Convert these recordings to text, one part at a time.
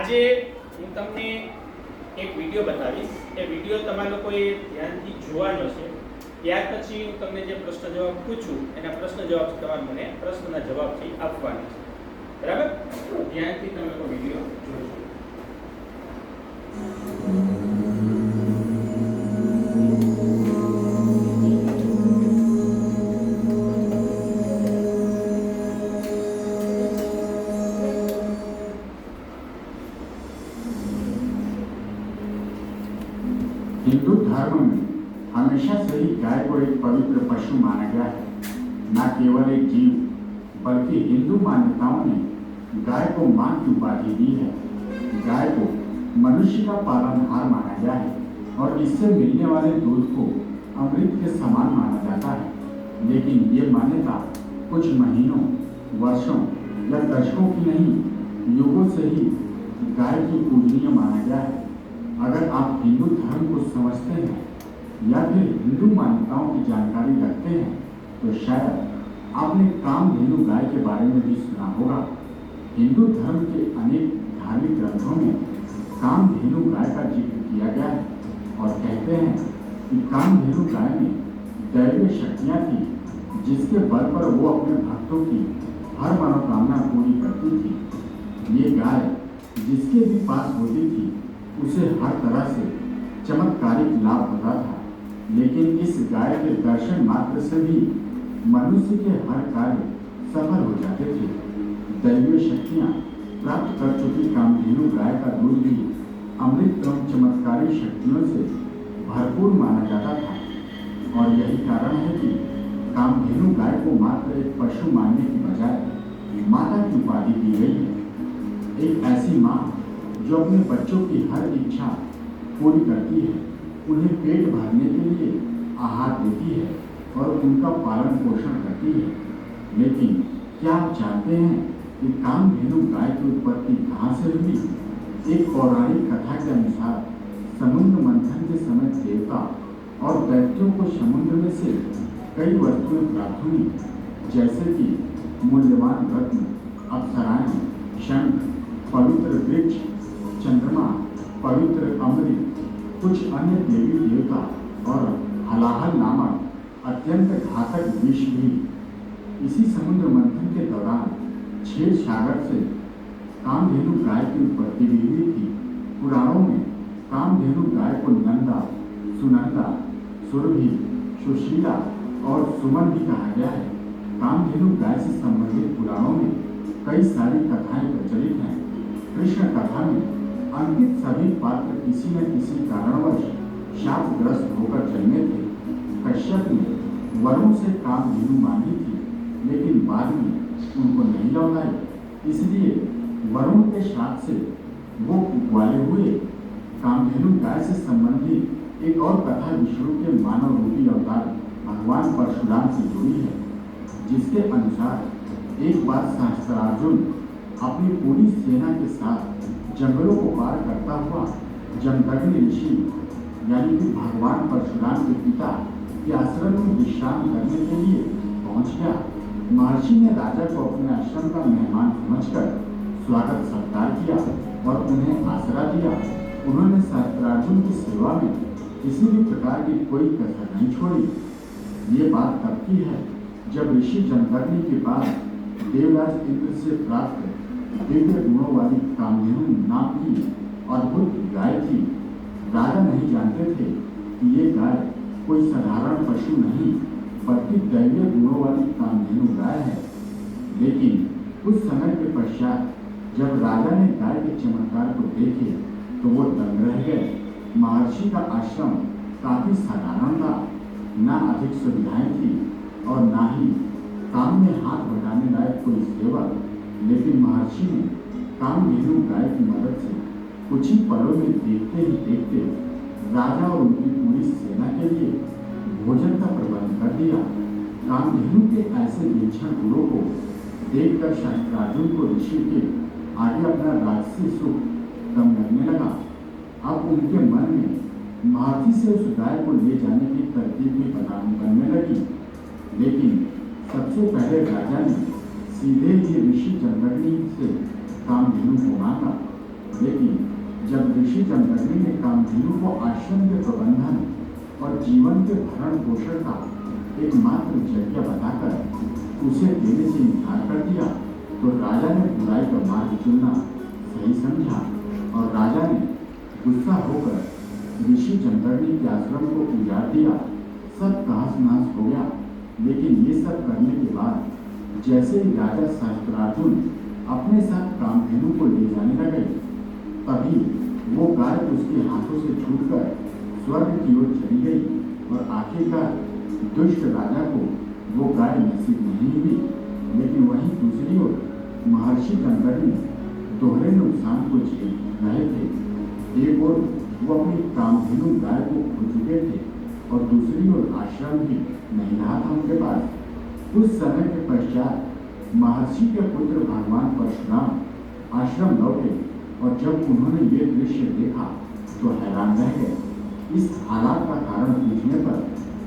આજે હું તમને એક વિડીયો બતાવીશ. એ વિડીયો તમારા લોકોએ ધ્યાનથી જોવાનો છે. ત્યાર પછી હું તમને જે પ્રશ્ન જવાબ પૂછું એના પ્રશ્ન જવાબ તમારે મને પ્રશ્નના જવાબથી આપવાના છે. બરાબર? ધ્યાનથી તમે લોકો વિડીયો જોજો. हिंदू धर्म में हमेशा से ही गाय को एक पवित्र पशु माना गया है। न केवल एक जीव बल्कि हिंदू मान्यताओं ने गाय को मां की उपाधि दी है। गाय को मनुष्य का पालनहार माना गया है और इससे मिलने वाले दूध को अमृत के समान माना जाता है। लेकिन ये मान्यता कुछ महीनों, वर्षों या दशकों की नहीं, युगों से ही गाय की पूजनीय माना गया है। अगर आप हिंदू धर्म को समझते हैं या फिर हिंदू मान्यताओं की जानकारी रखते हैं तो शायद आपने कामधेनु गाय के बारे में भी सुना होगा। हिंदू धर्म के अनेक धार्मिक ग्रंथों में कामधेनु गाय का जिक्र किया गया है और कहते हैं कि कामधेनु गाय में दैवीय शक्तियाँ थी जिसके बल पर वो अपने भक्तों की हर मनोकामना पूरी करती थी। ये गाय जिसके भी पास होती थी उसे हर तरह से चमत्कारिक लाभ होता था, लेकिन इस गाय के दर्शन मात्र से भी मनुष्य के हर कार्य सफल हो जाते थे। दैवीय शक्तियाँ प्राप्त कर चुकी कामधेनु गाय का दूध भी अमृत एवं चमत्कारी शक्तियों से भरपूर माना जाता था और यही कारण है कि कामधेनु गाय को मात्र एक पशु मानने की बजाय माता की उपाधि दी गई है। एक ऐसी माँ जो अपने बच्चों की हर इच्छा पूरी करती है, उन्हें पेट भरने के लिए आहार देती है और उनका पालन पोषण करती है। लेकिन क्या आप जानते हैं कि कामधेनु गाय की उत्पत्ति कहाँ से हुई? एक पौराणिक कथा के अनुसार समुद्र मंथन के समय देवता और दैत्यों को समुद्र में से कई वस्तुएं प्राप्त हुई, जैसे कि मूल्यवान रत्न, अप्सराएं, शंख, पवित्र वृक्ष, चंद्रमा, पवित्र अमृत, कुछ अन्य देवी देवता और हलाहल नामक अत्यंत घातक विष भी। इसी समुद्र मंथन के दौरान क्षीर सागर से कामधेनु गाय की उत्पत्ति भी हुई थी। पुराणों में कामधेनु गाय को नंदा, सुनंदा, सुरभि, सुशीला और सुमन भी कहा गया है। कामधेनु गाय से संबंधित पुराणों में कई सारी कथाएं प्रचलित हैं। कृष्ण कथा में अंकित सभी पात्र किसी न किसी कारणवश शापग्रस्त होकर जन्मे थे। कश्यप ने वरुण से कामधेनु मांगी थी, लेकिन बाद में उनको नहीं लौटाई, इसलिए वरुण के शाप से वो कुवाले हुए। कामधेनु गाय से संबंधित एक और कथा विष्णु के मानव रूपी अवतार भगवान परशुराम से जुड़ी है, जिसके अनुसार एक बार सहस्त्रार्जुन अपनी पूरी सेना के साथ जंगलों को पार करता हुआ जमदग्नि ऋषि यानी कि भगवान परशुराम के पिता के आश्रम में विश्राम करने के लिए पहुंच गया। महर्षि ने राजा को अपने आश्रम का मेहमान समझकर स्वागत सत्कार किया और उन्हें आसरा दिया। उन्होंने सहस्त्रार्जुन की सेवा में किसी भी प्रकार की कोई कसर नहीं छोड़ी। ये बात तब की है जब ऋषि जमदग्नि के बाद देवराज इंद्र से प्राप्त दिव्य गुणों वाली कामधेनु नाम की अद्भुत गाय थी। राजा नहीं जानते थे कि ये गाय कोई साधारण पशु नहीं बल्कि दैवीय गुणों वाली कामधेनु गाय है। लेकिन कुछ समय के पश्चात जब राजा ने गाय के चमत्कार को देखे तो वो दंग रह गए। महर्षि का आश्रम काफी साधारण था, न अधिक सुविधाएं थी और न ही काम में हाथ बटाने लायक कोई सेवक। लेकिन महर्षि ने कामधेनु गाय की मदद से कुछ ही पलों में देखते ही देखते राजा और उनकी पूरी सेना के लिए भोजन का प्रबंध कर दिया। कामधेनु के ऐसे विलक्षण गुणों को देखकर सहस्त्रार्जुन को ऋषि के आगे अपना राजसी सुख कम लगने लगा। अब उनके मन में महर्षि से उस गाय को ले जाने की तरकीब भी बनने लगी। लेकिन सबसे पहले राजा ने सीधे ही ऋषि जमदग्नि से कामधेनु को मांगा। लेकिन जब ऋषि जमदग्नि ने कामधेनु को आश्रम के प्रबंधन और जीवन के भरण पोषण का एकमात्र जरिया बताकर उसे देने से इनकार कर दिया, तो राजा ने बुराई का मार्ग चुनना सही समझा और राजा ने गुस्सा होकर ऋषि जमदग्नि के आश्रम को उजाड़ दिया। सब तहस नहस हो गया। लेकिन ये सब करने के बाद जैसे ही राजा सहस्त्रार्जुन अपने साथ कामधेनु को ले जाने लगे, तभी वो गाय उसके हाथों से छूटकर स्वर्ग की ओर चली गई और आखिरकार दुष्ट राजा को वो गाय नसीब नहीं हुई। लेकिन वहीं दूसरी ओर महर्षि जमदग्नि दोहरे नुकसान को झेल रहे थे। एक ओर वो अपनी कामधेनु गाय को खो चुके थे और दूसरी ओर आश्रम भी नहीं रहा था उनके पास। कुछ समय के पश्चात महर्षि के पुत्र भगवान परशुराम आश्रम लौटे और जब उन्होंने ये दृश्य देखा तो हैरान रह गए। इस हालात का कारण पूछने पर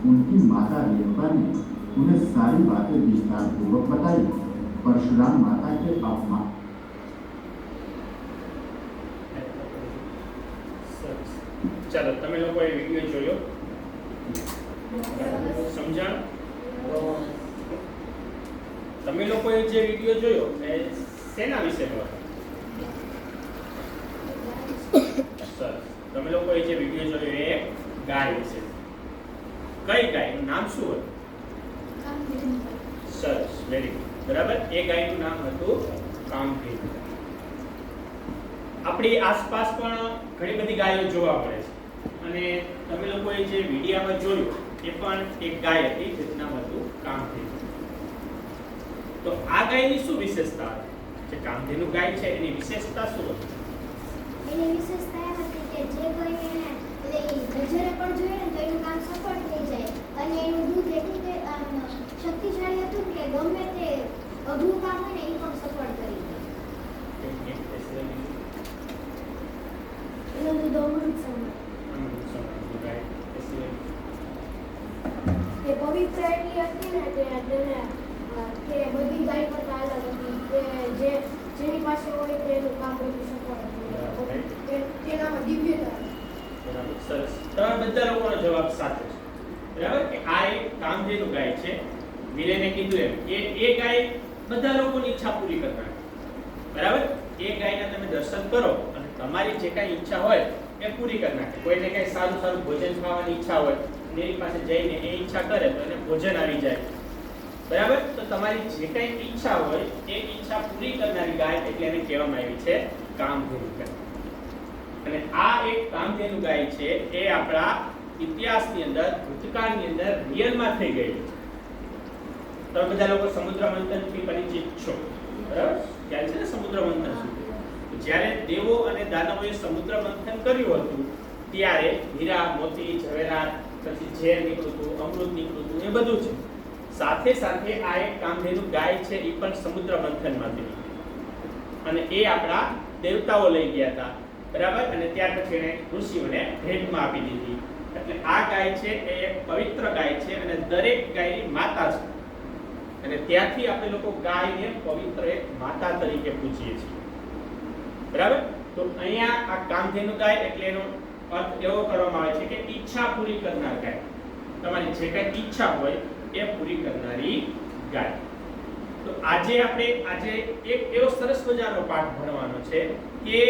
उनकी माता रेणुका ने उन्हें सारी बातें विस्तार पूर्वक बताई। परशुराम माता के अपमान ચાલો તમે લોકોએ વિડીયો જોયો, સમજણ? તમે લોકોએ જે વિડીયો જોયો એ શેના વિશેનો હતો? સરસ. તમે લોકોએ જે વિડીયો જોયો એ ગાય વિશે. કઈ ગાયનું નામ શું હતું? સરસ, વેરી ગુડ. બરાબર, એ ગાયનું નામ હતું કામધેનુ. આપણી આસપાસ પણ ઘણી બધી ગાયો જોવા મળે છે અને તમે લોકોએ જે વિડીયામાં જોયું એ પણ એક ગાય હતી જેનું નામ હતું કામધેનુ. તો આ ગાયની શું વિશેષતા હતી? જે કામધેનુ ગાય છે એની વિશેષતા શું હતી? એની વિશેષતા એ હતી કે જે કોઈ એને નજરે પણ જોઈએ ને તો એનું કામ સફળ થઈ જાય અને એનું દૂધ એટલું કે શક્તિશાળી હતું કે ગમે તે અઘરું કામ હોય ને એ પણ સફળ કરી દે. એનું દૂધ અમૃત સમાન. એ પવિત્ર એટલી હતી ને કે તેને કે બધી ગાય કરતા અલગ હતી કે જેની પાસે હોય તેનું કામ બધું સફળ હતું. તેનામાં દિવ્યતા હતી. બરાબર, સરસ. તમારા બધા લોકોનો જવાબ સાચો છે. બરાબર કે આ એક કામધેનુ ગાય છે. વિરેને કીધું એમ કે એ ગાય બધા લોકોની ઈચ્છા પૂરી કરનાર. બરાબર, એ ગાયના તમે દર્શન કરો અને તમારી જે કાંઈ ઈચ્છા હોય એ પૂરી કરી નાખે. કોઈને કાંઈ સારું સારું ભોજન ખાવાની ઈચ્છા હોય એની પાસે જઈને એ ઈચ્છા કરે તો એને ભોજન આવી જાય. બરાબર, તો તમારી જે કાંઈ ઈચ્છા હોય એ ઈચ્છા પૂરી કરનારી ગાય એટલે એને કહેવામાં આવી છે કામધેનુ ગાય. અને આ એક કામધેનુ ગાય છે એ આપણા ઇતિહાસની અંદર ભૂતકાળની અંદર રિયલમાં થઈ ગઈ છે. તમે બધા લોકો સમુદ્ર મંથનથી પરિચિત છો, બરાબર? ખ્યાલ છે ને સમુદ્ર મંથન શું? જ્યારે દેવો અને દાનવોએ સમુદ્ર મંથન કર્યું હતું ત્યારે હીરા, મોતી, જવેરાત, પછી ઝેર નીકળ્યું હતું, અમૃત નીકળ્યું હતું, એ બધું છે. સાથે સાથે આ એક કામધેનુ ગાય છે એ પણ સમુદ્ર મંથનમાંથી નીકળી અને એ આપણા દેવતાઓ લઈ ગયા હતા. બરાબર, અને ત્યાર પછી એને ઋષિઓને ભેટમાં આપી દીધી. એટલે આ ગાય છે એ એક પવિત્ર ગાય છે અને દરેક ગાયની માતા છે અને ત્યાંથી આપણે લોકો ગાયને પવિત્ર એક માતા તરીકે પૂજીએ છીએ. બરાબર, તો અહીંયા આ કામધેનુ ગાય એટલે એનો અર્થ એવો કરવામાં આવે છે કે ઈચ્છા પૂરી કરનાર ગાય. તમારી જે કઈ ઈચ્છા હોય એ પૂરી કરનારી ગાય. તો આજે એક એવો સરસ મજાનો પાઠ ભણવાનો છે કે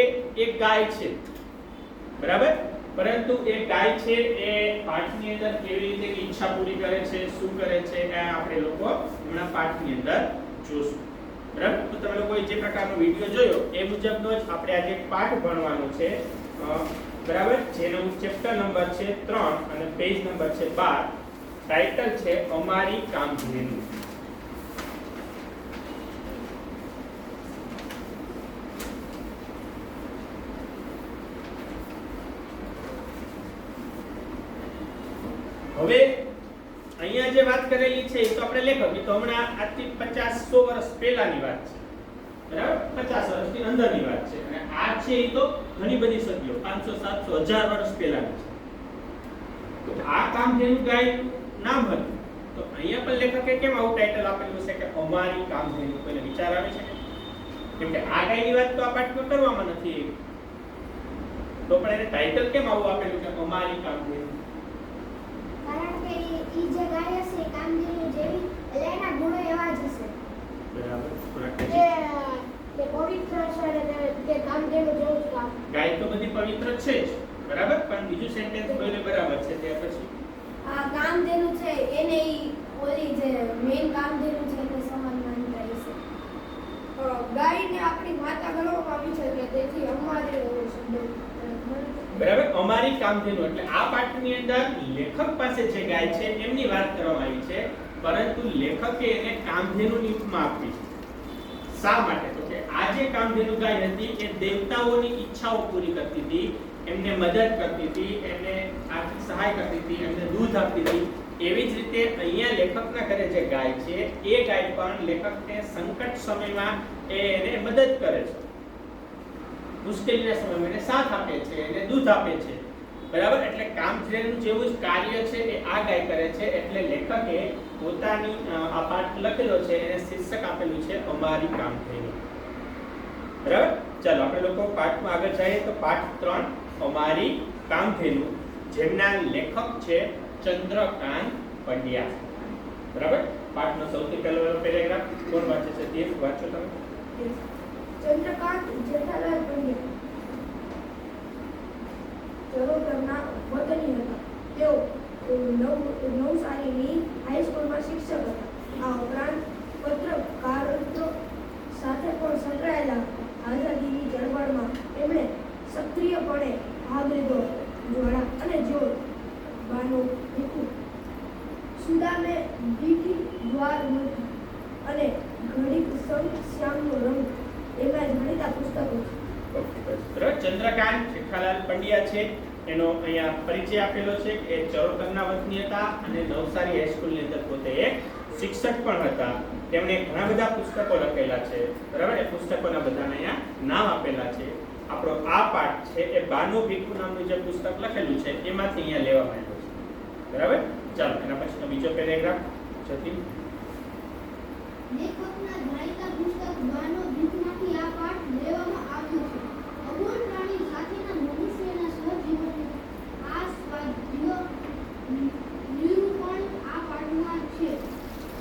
એક ગાય છે. બરાબર, પરંતુ એ ગાય છે એ પાઠની અંદર કેવી રીતે ઈચ્છા પૂરી કરે છે, શું કરે છે, એ આપણે લોકો હમણાં પાઠની અંદર જોશું. બરાબર, તો તમે લોકોએ જે પ્રકારનો વિડિયો જોયો એ મુજબનો જ આપણે આજે પાઠ ભણવાનો છે. બરાબર, જેનો ચેપ્ટર નંબર છે 3 અને પેજ નંબર છે 12. ટાઇટલ છે અમારી કામધેનુ. હવે અહીંયા જે વાત કરેલી છે એ તો આપણે લેખક એ તો હમણાં આજથી 50-100 વર્ષ પહેલાની વાત છે. બરાબર, 50 વર્ષની અંદરની વાત છે અને આ છે એ તો ઘણી બધી સદીઓ 500, 700, 1000 વર્ષ પહેલાની છે. તો આ કામધેનુ ગાય નામ હતું. તો અહીંયા પણ લેખકે કેમ આવું ટાઇટલ આપેલું છે કે અમારી કામધેનુ? કોઈને વિચાર આવે છે? કેમ કે આ ગાયની વાત તો આ પાઠમાં કરવામાં નથી તો પણ એને ટાઇટલ કેમ આવું આપેલું કે અમારી કામધેનુ? કારણ કે ઈ જે ગાય હશે એ કામધેનુ જેવી એટલે એના ગુણો એવા જ હશે બરાબર. થોડાક કે હજી. કે પવિત્ર છે અને તે કામધેનુ જેવું જ કામ. ગાય તો બધી પવિત્ર છે જ, બરાબર, પણ બીજું સેન્ટેન્સ બોલે બરાબર છે ત્યાર પછી આ કામધેનુ છે એને ઈ ઓલી જે મેઈન કામધેનુ છે એને સમાન માનતા હશે. ગાયને આપણી માતા ગણવામાં આવી છે એટલે તેથી અમારે શબ્દ બરાબર. અમારી કામધેનુ એટલે આ પાઠની અંદર લેખક પાસે જે ગાય છે એમની વાત કરવામાં આવી છે, પરંતુ લેખકે એને કામધેનુની ઉપમા આપી છે. શા માટે? તો કે આ જે કામધેનુ ગાય હતી એ દેવતાઓની ઈચ્છાઓ પૂરી કરતી હતી, એમને મદદ કરતી હતી, એમને આર્થિક સહાય કરતી હતી, એમને દૂધ આપતી હતી. એવી જ રીતે અહીંયા લેખકના ઘરે જે ગાય છે એ ગાય પણ લેખકને સંકટ સમયમાં એને મદદ કરે છે, મુશ્કેલીના સમયમાં એને સાથ આપે છે, એને દૂધ આપે છે, બરાબર. એટલે કામધેનુ જેવું જ કાર્ય છે એ આ ગાય કરે છે. એટલે લેખકે પોતાની આ પાઠ લખેલો છે એને શીર્ષક આપેલું છે અમારી કામધેનુ. બરાબર. ચાલો આપણે લોકો પાઠમાં આગળ જઈએ તો પાઠ 3 અમારી કામધેનુ, જેમના લેખક છે ચંદ્રકાંત પંડ્યા. બરાબર. પાઠનો સૌથી પહેલો પેરેગ્રાફ કોણ વાંચે છે? તે વાંચો તમે. ચંદ્રકાંત જેઠાલાલ પંડ્યા ચરોતરના વતની હતા. તેઓ નવસારીની હાઈસ્કૂલમાં શિક્ષક હતા. આ ઉપરાંત પત્રકારત્વ સાથે પણ સંકળાયેલા હતા. આઝાદીની ચળવળમાં તેમણે સક્રિયપણે ભાગ લીધો હતો. જ્વાળા અને જોર, બાનો ભીખુ, સુદામે દીઠી દ્વાર મુઠી અને ઘડીક સંગ શ્યામનો રંગ એમના જાણીતા પુસ્તકો છે. ચંદ્રકાંત જેઠાલાલ પંડ્યા છે એનો અહીંયા પરિચય આપેલો છે કે ચરોતરના વતની હતા અને નવસારી હાઈસ્કૂલની અંદર પોતે એક શિક્ષક પણ હતા. તેમણે ઘણા બધા પુસ્તકો લખેલા છે, બરાબર. એ પુસ્તકોના બધાના અહીંયા નામ આપેલા છે. આપણો આ પાઠ છે એ બાનો ભીખુ નામનું જે પુસ્તક લખેલું છે એમાંથી અહીંયા લેવામાં આવ્યું છે, બરાબર. ચાલો એના પછીનો બીજો પેરેગ્રાફ જતી. લેખકના જાણીતા પુસ્તક બાનો ભીખુમાંથી આ પાઠ લેવામાં આવ્યો છે. અબોલ પ્રાણી સાથેના મનુષ્યના સહજીવનનું આ સ્વાધ્ય નિરૂપણ આ પાઠમાં છે.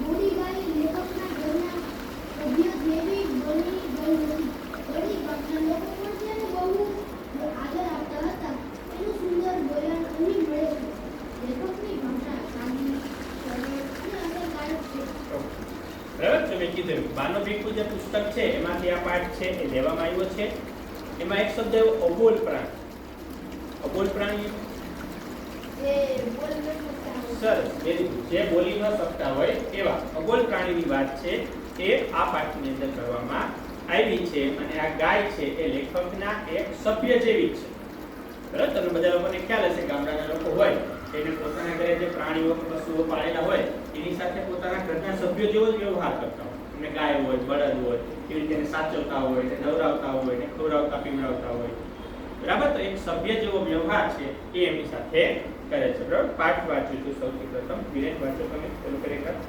મોડી ગાય લેખકના ઘરના સભ્ય જેવી બની ગઈ હતી. ઘણી ગામના લોકો પણ તેને બહુ આદર આપતા હતા. એનું સુંદર બોલણ અહીં મળે છે. લેખકની ભાષા સાદી, સરળ અને અસરકારક છે. બરાબર. તમે કીધું બાનો ભીખુ જે પુસ્તક છે એમાંથી આ પાઠ છે એ લેવામાં આવ્યો છે. એમાં એક શબ્દ એવો અબોલ પ્રાણી. અબોલ પ્રાણી જે બોલ ન શકતા હોય. સરસ, વેરી ગુડ. જે બોલી ન શકતા હોય એવા અબોલ પ્રાણીની વાત છે એ આ પાઠની અંદર કરવામાં આવી છે. અને આ ગાય છે એ લેખકના એક સભ્ય જેવી છે, બરાબર. તમને બધા લોકોને ખ્યાલ હશે, ગામડાના લોકો હોય એને પોતાના ઘરે જે પ્રાણીઓ પશુઓ પાળેલા હોય એની સાથે પોતાના ઘરના સભ્યો જેવો જ વ્યવહાર કરતા હોય. એમને ગાય હોય, બળદ હોય, એવી રીતે એને સાચવતા હોય, એને નવરાવતા હોય, એને ખવડાવતા પીવડાવતા હોય, બરાબર. તો એક સભ્ય જેવો વ્યવહાર છે એ એમની સાથે કરે છે, બરાબર. પાઠ વાંચ્યું છું સૌથી પ્રથમ. વિરેન વાંચો તમે પેલું પેરેગ્રાફ.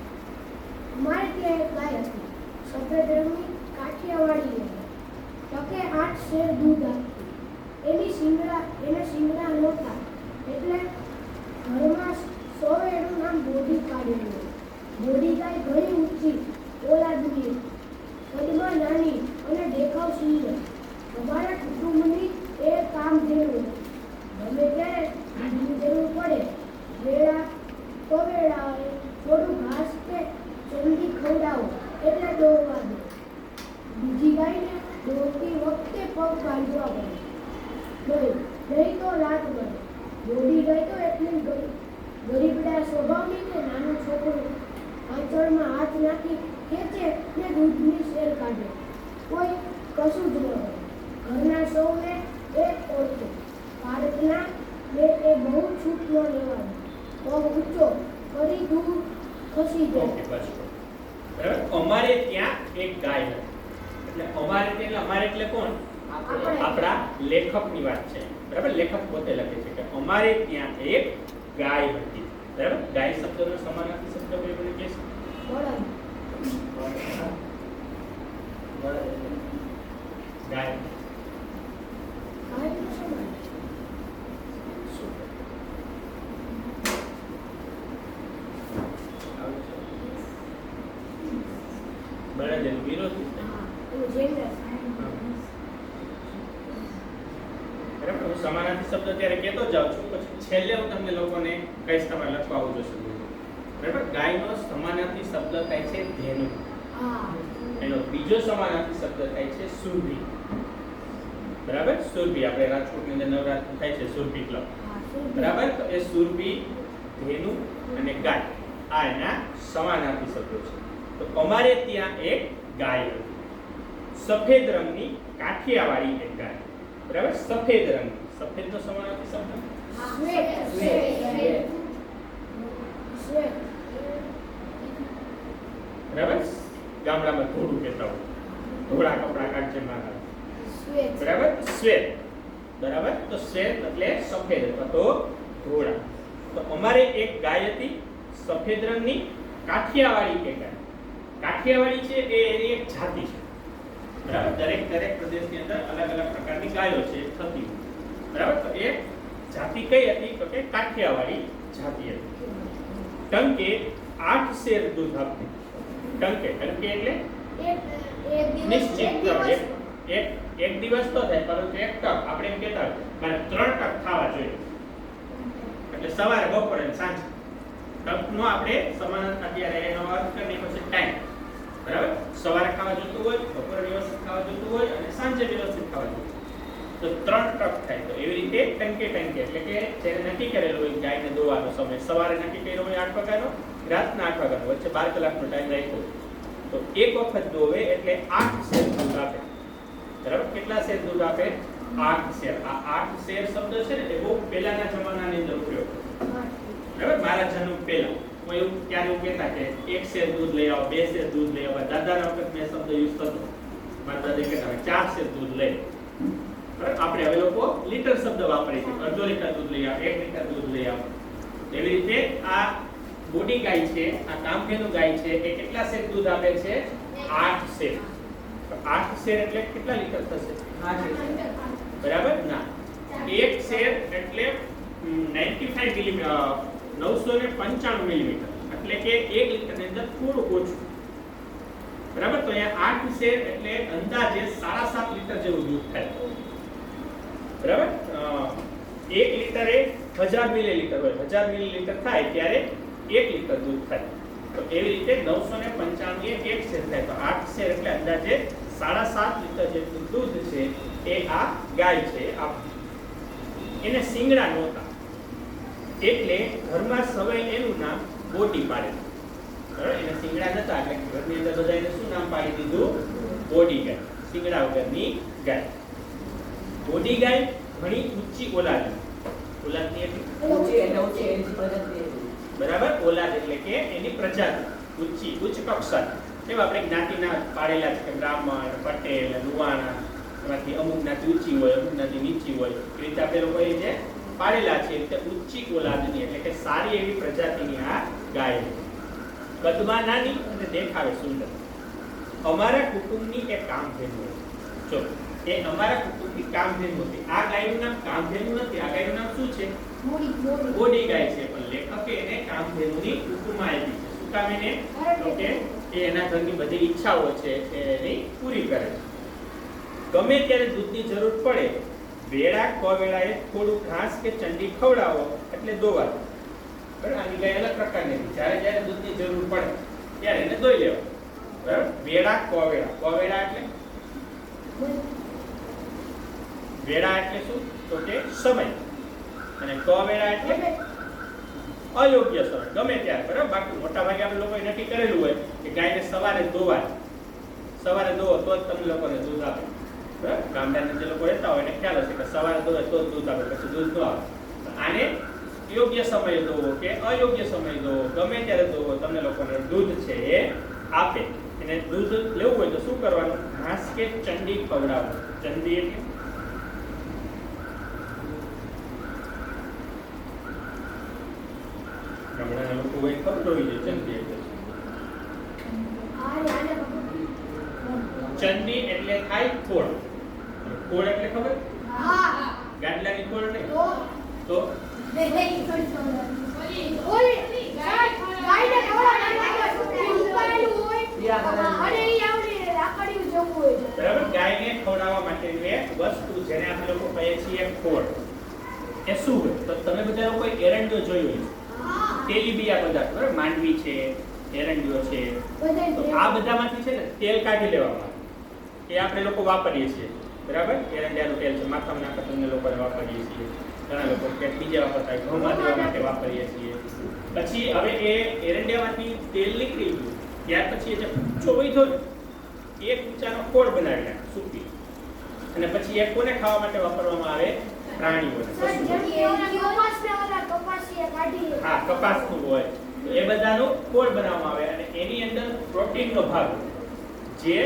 અમારે ત્યાં એક ગાય હતી. સફેદ રંગની કાઠિયાવાડી હતી. ટકે 8 શેર દૂધ આપતી. એને શિંગડા નહોતા એટલે ઘરમાં સૌએ એનું નામ બોડી પાડેલું. બોડી ગાય ઘણી ઊંચી ઓલાદની, કદમાં નાની અને દેખાવ સુંદર. અમારા કુટુંબની એ કામધેનુ હતી. ગમે ત્યારે દૂધની જરૂર પડે વેળા તો વેળાએ થોડું ઘાસ કે ચંદી ખવડાવો એટલે દોડવા દે. બીજી ગાયને દોડતી વખતે પગ બાંધવા પડે, નહીં તો લાત મળે. બોડી ગાય તો એટલી ગરીબડા સ્વભાવની કે નાનું છોકરું આંચળમાં હાથ નાખી ખેંચે ને દૂધની શેર કાઢે. કોઈ કશું જ ન હોય. ઘરના સૌને એ ઓળખે. પાડકના ને એ બહુ છૂટ ન લેવાનું. પગ ઊંચો કરી દૂર ખસી જાય. ઓકે, બસ. બરાબર. અમારે ત્યાં એક ગાય હતી. એટલે અમારે એટલે કોણ? આપણા લેખકની વાત છે, બરાબર. લેખક પોતે લખે છે કે અમારે ત્યાં એક ગાય હતી, બરાબર. ગાય શબ્દનો સમાનાર્થી શબ્દ કોઈ મને કહેશે? બળદ. ગાય. ગાયનું સમાન. એવું જ થાય. એનું gender. બરાબર, હું સમાનાર્થી શબ્દ ત્યારે કહેતો જાઉં છું, પછી છેલ્લે હું તમને લોકોને કહીશ તમારે લખવા આવું જોશે. બરાબર, ગાયનો સમાનાર્થી શબ્દ થાય છે ધેનુ. એનો બીજો સમાનાર્થી શબ્દ થાય છે સુરભી. બરાબર, સુરભી આપણે રાજકોટની અંદર નવરાત્રી થાય છે સુરભી ક્લબ. બરાબર, તો એ સુરભી, ધેનુ અને ગાય આ એના સમાનાર્થી શબ્દો છે. તો અમારે ત્યાં એક ગાય હતી, સફેદ રંગની કાઠિયાવાડી એક ગાય. બરાબર, સફેદ રંગ, સફેદનો સમાનાર્થી શબ્દ બરાબર, ગામડામાં ધોળું કહેતા હોય, ધોળા કપડા કાઢજે મારા. બરાબર, શ્વેત. બરાબર, તો શ્વેત એટલે સફેદ અથવા તો ધોળા. તો અમારે એક ગાય હતી સફેદ રંગની કાઠિયાવાડી કે ગાય. કાઠિયાવાડી છે એ એની એક જાતિ છે. બરાબર, દરેક પ્રદેશની અંદર અલગ અલગ પ્રકારની ગાયો છે થતી. બરાબર, તો એ જાતિ કઈ હતી તો કે કાઠિયાવાડી જાતિ હતી. ટંકે 8 શેર દૂધ આપતી. ટંકે એટલે નિશ્ચિત એક દિવસ તો થાય, પરંતુ એક ટક આપણે એમ કહેતા હોય મારે 3 ટક ખાવા જોઈએ. એટલે સવારે, બપોરે અને સાંજે. ટકનો આપણે સમાનાર્થી અત્યારે એનો અર્થ કરીને પછી ટાઈમ. બરાબર, સવારે ખાવા જોતું હોય, બપોરે વ્યવસ્થિત ખાવા જોતું હોય અને સાંજે વ્યવસ્થિત ખાવા જોતું હોય તો 3 ટક થાય. તો એવી રીતે ટંકે એટલે કે જ્યારે નક્કી કરેલું હોય ગાયને દોવાનો સમય, સવારે નક્કી કર્યો હોય 8 વાગ્યાનો, રાતના 8 વાગ્યાનો, વચ્ચે 12 કલાકનો ટાઈમ રાખ્યો તો એક વખત દોવે એટલે 8 શેર દૂધ આપે. બરાબર, કેટલા શેર દૂધ આપે? 8 શેર. આ 8 શેર શબ્દ છે ને એ બહુ પહેલાના જમાનાની અંદર ઉપયોગ. બરાબર, મારા જન્મ પહેલા કોઈ એવું ક્યારે એવું કહેતા કે 1 શેર દૂધ લઈ આવો, 2 શેર દૂધ લઈ આવો. દાદાના વખત મેં શબ્દ યુઝ થતો, મારા દાદા કહેતા 4 શેર દૂધ લઈ. બરાબર, આપણે હવે લોકો લીટર શબ્દ વાપરીએ છીએ. અડધો લીટર દૂધ લઈ આવો, 1 લીટર દૂધ લઈ આવો. એવી રીતે આ બોડી ગાય છે, આ કામધેનુ ગાય છે, એ કેટલા શેર દૂધ આપે છે? 8 શેર. તો 8 શેર એટલે કેટલા લીટર થશે? 8 લીટર. બરાબર, ના, 1 શેર એટલે 95 મિલીમીટર, 995 મિલીમીટર, એટલે કે 1 લીટરની અંદર થોડું ઓછું. બરાબર, તો અહીંયા 8 શેર એટલે અંદાજે 7.5 લીટર જેવું દૂધ થાય. બરાબર, 1 લીટર એ 1000 મિલીલીટર હોય, 1000 મિલીલીટર થાય ત્યારે 1 લીટર દૂધ થાય. તો એવી રીતે 995 એ 1 શેર થાય. તો 8 શેર એટલે અંદાજે 7.5 લીટર જેટલું દૂધ છે એ આ ગાય છે. એને શિંગડા નહોતા એટલે ઘરમાં સવાય એનું નામ બોડી પાડેલું. બરાબર, એને શિંગડા નહોતા એટલે ઘરની અંદર બધા એને શું નામ પાડી દીધું? બોડી ગાય, શિંગડા વગરની ગાય. બોડી ગાય ઘણી ઊંચી ઓલાદની. ઓલાદની એટલે ઊંચી એની પ્રજાતિ. બરાબર, ઓલાદ એટલે કે એની પ્રજાતિ ઊંચી, ઉચ્ચ કક્ષાની. એવા આપણે જ્ઞાતિના પાડેલા છે કે બ્રાહ્મણ, પટેલ, લુવાણા, એમાંથી અમુક જ્ઞાતિ ઊંચી હોય, અમુક જ્ઞાતિ નીચી હોય. એ રીતે આપણે લોકોએ જે પાડેલા છે તે ઊંચી ઓલાદની એટલે કે સારી એવી પ્રજાતિની આ ગાય. કદમાં નાની અને દેખાવે સુંદર. અમારા કુટુંબની એક કામધેનુ હતી. જો એ અમારા કુટુંબની કામધેનુ હતી. આ ગાયનું નામ કામધેનુ નથી, આ ગાયનું નામ શું છે? બોડી ગાય છે. પણ લેખકે એને કામધેનુની ઉપમા આપી છે. શું કામ એને? તો કે એ એના ઘરની બધી ઈચ્છાઓ છે એની પૂરી કરે છે. ગમે ત્યારે દૂધની જરૂર પડે, વેળા કવેળાએ થોડું ઘાસ કે ચંડી ખવડાવો એટલે દોવા દે. બરાબર, આની ગાય અલગ પ્રકારની હતી. જ્યારે દૂધની જરૂર પડે ત્યારે એને દોઈ લેવા. બરાબર, વેળા કવેળા. કવેળા એટલે વેળા એટલે શું? તો કે સમય. અને કવેળા એટલે અયોગ્ય સમય, ગમે ત્યારે. બરાબર, બાકી મોટા ભાગે આપણે લોકોએ નક્કી કરેલું હોય કે ગાયને સવારે દોવાય, સવારે દોવો તો જ તમને લોકોને દૂધ આપે. બરાબર, ગામડાના જે લોકો રહેતા હોય એને ખ્યાલ હશે કે સવારે દોવે તો જ દૂધ આપે, પછી દૂધ ન આવે. આને યોગ્ય સમય દોવો કે અયોગ્ય સમય દોવો, ગમે ત્યારે દોવો, તમને લોકોને દૂધ છે એ આપે. એને દૂધ લેવું હોય તો શું કરવાનું? ઘાસ કે ચંડી ખવડાવવું. ચંડી એટલે ગામડાના લોકો હોય ખબર હોય છે ચંડી એટલે. ચંડી એટલે થાય ખોળ. ખોળ એટલે ખબર? ગાડલાની ખોળ નહીં તો માટેનું એક વસ્તુ જેને આપણે લોકો કહીએ છીએ ખોળ. એ શું હોય? તો તમે બધા લોકોએ એરંડો જોયો હશે. તેલીબિયા બધા બરાબર, માંડવી છે, એરંડિયો છે. તો આ બધામાંથી છે ને તેલ કાઢી લેવામાં આવે. એ આપણે લોકો વાપરીએ છીએ બરાબર. એરંડિયાનું તેલ છે, માથામાં નાખવા તમને લોકોને વાપરીએ છીએ. ઘણા લોકો ક્યાંક બીજે વાપરતા હોય, ઘઉંમાં દેવા માટે વાપરીએ છીએ. પછી હવે એ એરંડિયામાંથી તેલ નીકળી ગયું, ત્યાર પછી એ જે ઊંચો વધ્યો ને એક ઊંચાનો ખોળ બનાવી નાખે સૂકી. અને પછી એ કોને ખાવા માટે વાપરવામાં આવે? પ્રાણીઓને. હા, કપાસનું હોય તો એ બધાનો ખોળ બનાવવામાં આવે અને એની અંદર પ્રોટીનનો ભાગ જે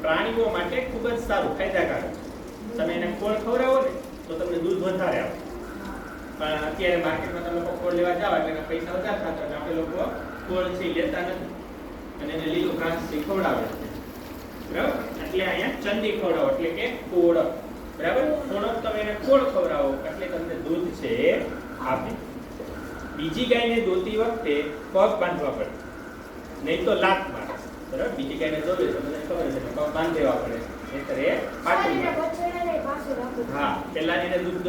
પ્રાણીઓ માટે ખૂબ જ સારું, ફાયદાકારક. તમે એને ખોળ ખવડાવો ને તો તમને દૂધ વધારે આવે. પણ અત્યારે માર્કેટમાં તમે લોકો ખોળ લેવા જાવ એટલે એના પૈસા વધારે થતા એટલે આપણે લોકો ખોળ છે લેતા નથી અને એને લીલું ઘાસ ખવડાવે છે બરાબર. એટલે અહીંયા ચંદી ખવડાવો એટલે કે ખોળ બરાબર. થોડોક તમે એને ખોળ ખવડાવો એટલે તમને દૂધ છે એ આપે. બીજી ગાયને દોતી વખતે પગ બાંધવા પડે, નહીં તો લાત મારે બરાબર. બીજી ગાયને દોવે તો મને ખબર છે પગ બાંધવા પડે, નહીંતર એ પાછું હા પેલાની એને દૂધ